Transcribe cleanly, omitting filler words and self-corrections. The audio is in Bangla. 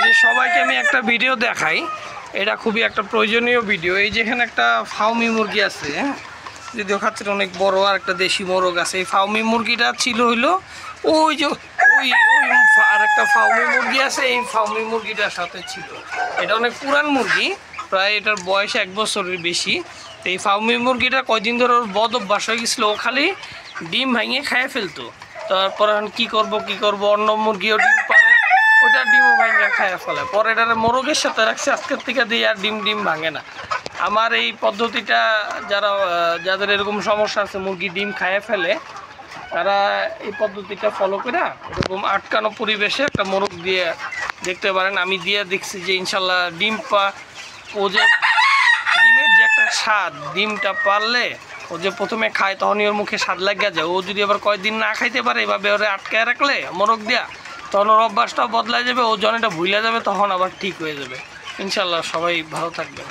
যে সবাইকে আমি একটা ভিডিও দেখাই, এটা খুবই একটা প্রয়োজনীয় ভিডিও। এই যেখানে একটা ফাউমি মুরগি আছে, হ্যাঁ, যদিও খাঁচাটা অনেক বড়, আর একটা দেশি মোরগ আছে। এই ফাউমি মুরগিটা ছিল হইলো ওই যে ওই আর একটা ফাউমি মুরগি আছে, এই ফাউমি মুরগিটার সাথে ছিল। এটা অনেক পুরান মুরগি, প্রায় এটার বয়স 1 বছরের বেশি। তো এই ফাউমি মুরগিটা কয়দিন ধরে ওর বদ অভ্যাস হয়ে গেছিলো, ও খালি ডিম ভাঙিয়ে খেয়ে ফেলতো। তারপর এখন কী করবো, অন্য মুরগিও ডিম পারে, ওটা ডিমও ভাঙিয়ে খায় ফেলে। পরে এটার মোরগের সাথে রাখছে, আজকের থেকে দিয়ে আর ডিম ভাঙে না। আমার এই পদ্ধতিটা যাদের এরকম সমস্যা আছে, মুরগি ডিম খায় ফেলে, তারা এই পদ্ধতিটা ফলো করে এরকম আটকানো পরিবেশে একটা মোরগ দিয়ে দেখতে পারেন। আমি দিয়ে দেখছি যে ইনশাল্লাহ ও যে ডিমের যে একটা স্বাদ, ডিমটা পারলে ও যে প্রথমে খায় তখনই ওর মুখে স্বাদ লাগিয়া যায়। ও যদি আবার কয়েকদিন না খাইতে পারে, এভাবে ওরে আটকায় রাখলে মোরগ দিয়া, তখন ওর অভ্যাসটাও বদলাই যাবে, ও যখন এটা ভুলে যাবে তখন আবার ঠিক হয়ে যাবে। ইনশাল্লাহ সবাই ভালো থাকবে।